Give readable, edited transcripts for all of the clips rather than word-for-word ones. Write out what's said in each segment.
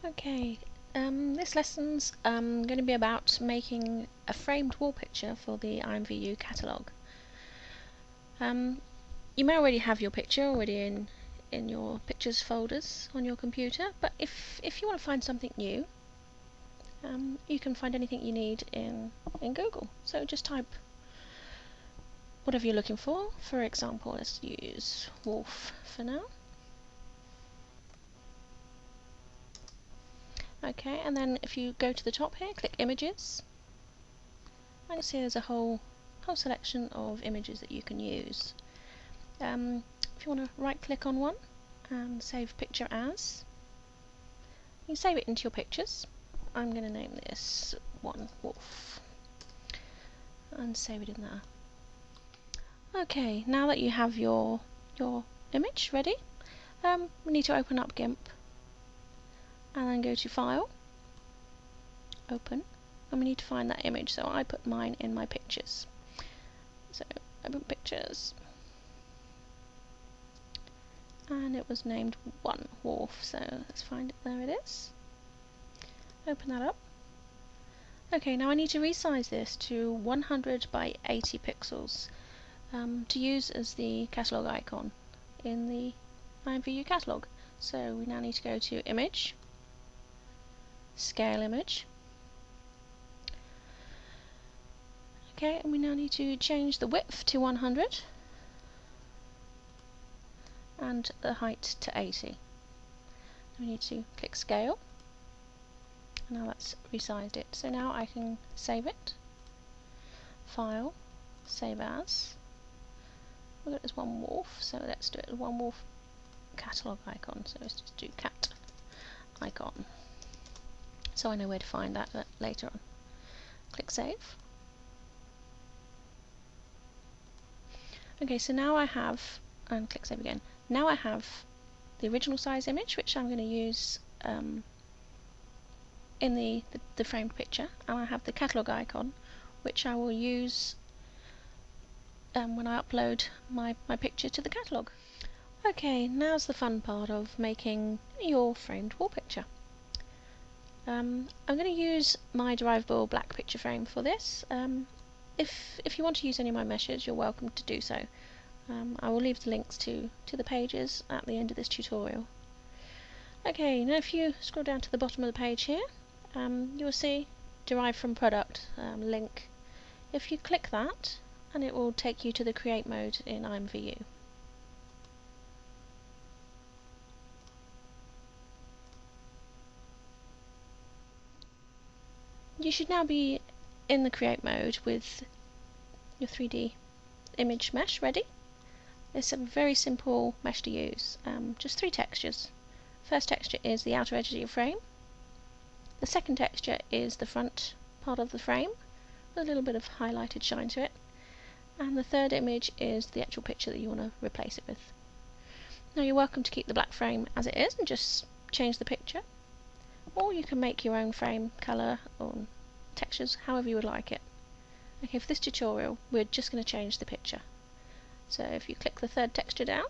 Okay, this lesson's going to be about making a framed wall picture for the imvu catalogue. You may already have your picture in your pictures folders on your computer, but if you want to find something new, you can find anything you need in Google. So just type whatever you're looking for. For example, let's use wolf for now. Okay, and then if you go to the top here, click images, and you see there's a whole selection of images that you can use. If you want to right click on one and save picture as, you can save it into your pictures. I'm going to name this one wolf and save it in there. Okay, now that you have your image ready, we need to open up GIMP and then go to File, Open, and we need to find that image. So I put mine in my pictures. So open pictures, and it was named one wolf. So let's find it. There it is. Open that up. Okay, now I need to resize this to 100 by 80 pixels to use as the catalogue icon in the imvu catalogue. So we now need to go to Image, Scale Image. Okay, and we now need to change the width to 100 and the height to 80. We need to click Scale. Now that's resized it. So now I can save it. File, Save As. We've got it as one wolf, so let's do it as one wolf catalogue icon. So let's just do cat icon. So I know where to find that later on. Click Save. Okay, so now I have, and click Save again. Now I have the original size image, which I'm going to use in the framed picture, and I have the catalogue icon, which I will use when I upload my picture to the catalogue. Okay, now's the fun part of making your framed wall picture. I'm going to use my derivable black picture frame for this. If you want to use any of my meshes, you're welcome to do so. I will leave the links to the pages at the end of this tutorial. Okay, now if you scroll down to the bottom of the page here, you'll see Derive from Product link. If you click that, and it will take you to the Create mode in imvu. You should now be in the Create mode with your 3D image mesh ready. It's a very simple mesh to use, just 3 textures. First texture is the outer edge of your frame. The second texture is the front part of the frame, with a little bit of highlighted shine to it. And the third image is the actual picture that you want to replace it with. Now you're welcome to keep the black frame as it is and just change the picture, or you can make your own frame colour or textures however you would like it. Okay, for this tutorial we're just going to change the picture. So if you click the third texture down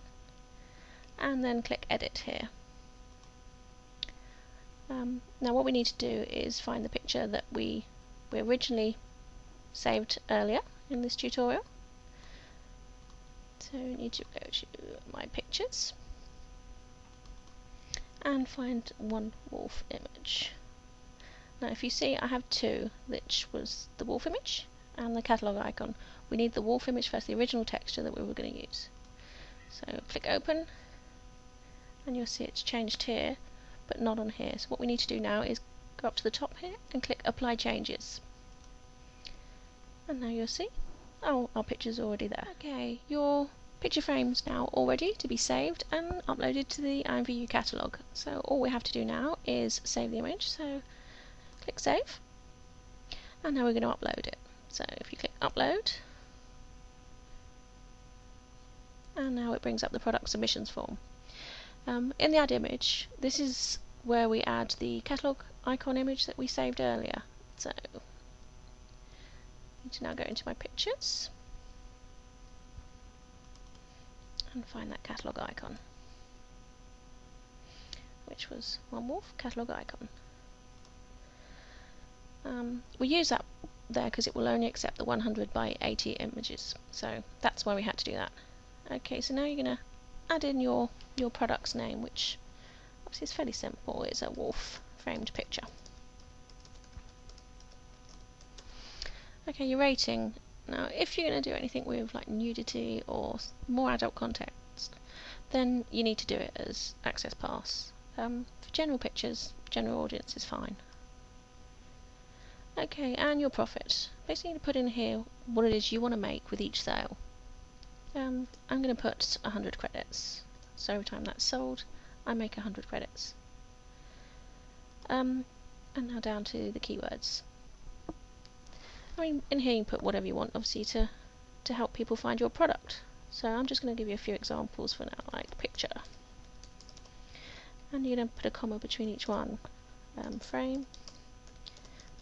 and then click Edit here. Now what we need to do is find the picture that we originally saved earlier in this tutorial. So we need to go to My Pictures and find one wolf image. Now if you see, I have 2, which was the wolf image and the catalogue icon. We need the wolf image first, the original texture that we were going to use. So click Open, and you'll see it's changed here, but not on here. So what we need to do now is go up to the top here and click Apply Changes. And now you'll see, oh, our picture's already there. Okay, your picture frame's now all ready to be saved and uploaded to the imvu catalogue. So all we have to do now is save the image. So click Save, and now we're going to upload it. So if you click Upload, and now it brings up the product submissions form. In the Add Image, this is where we add the catalogue icon image that we saved earlier. So I need to now go into my pictures and find that catalogue icon. which was one wolf catalogue icon. We use that there because it will only accept the 100 by 80 images, so that's why we had to do that. Okay, so now you're going to add in your product's name, which obviously is fairly simple. It's a wolf framed picture. Okay, your rating. Now, if you're going to do anything with like nudity or more adult context, then you need to do it as Access Pass. For general pictures, general audience is fine. Okay, and your profit. Basically, you put in here what it is you want to make with each sale. I'm going to put 100 credits. So every time that's sold, I make 100 credits. And now down to the keywords. I mean, in here you can put whatever you want, obviously, to help people find your product. So I'm just going to give you a few examples for now, like picture. And you're going to put a comma between each one. Frame,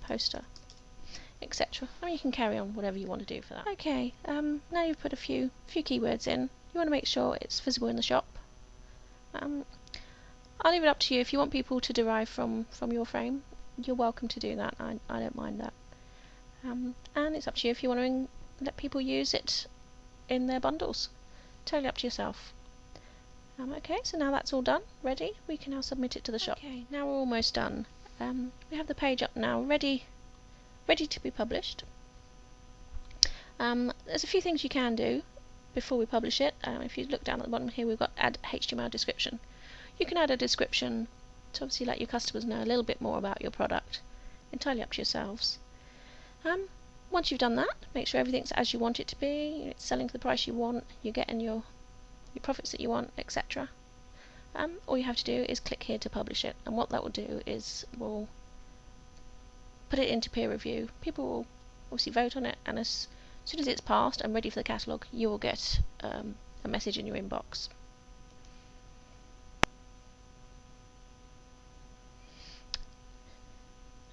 poster, etc. I mean, you can carry on whatever you want to do for that. Okay, now you've put a few keywords in. You want to make sure it's visible in the shop. I'll leave it up to you. If you want people to derive from your frame, you're welcome to do that. I don't mind that. And it's up to you if you want to let people use it in their bundles. Totally up to yourself. Okay, so now that's all done, ready. We can now submit it to the shop. Okay, now we're almost done. We have the page up now, ready to be published. There's a few things you can do before we publish it. If you look down at the bottom here, we've got add HTML description. You can add a description to obviously let your customers know a little bit more about your product. Entirely up to yourselves. Once you've done that, make sure everything's as you want it to be. It's selling for the price you want. You're getting your profits that you want, etc. All you have to do is click here to publish it, and what that will do is we'll put it into peer review. People will obviously vote on it, and as soon as it's passed and ready for the catalogue, you will get a message in your inbox.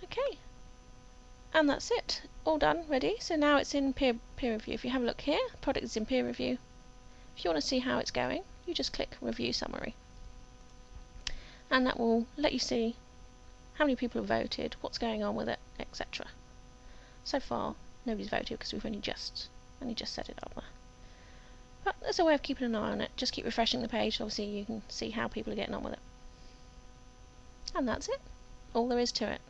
Okay, and that's it. All done, ready. So now it's in peer review. If you have a look here, product is in peer review. If you want to see how it's going, you just click Review Summary. And that will let you see how many people have voted, what's going on with it, etc. So far, nobody's voted because we've only just set it up there. But there's a way of keeping an eye on it. Just keep refreshing the page, obviously you can see how people are getting on with it. And that's it. All there is to it.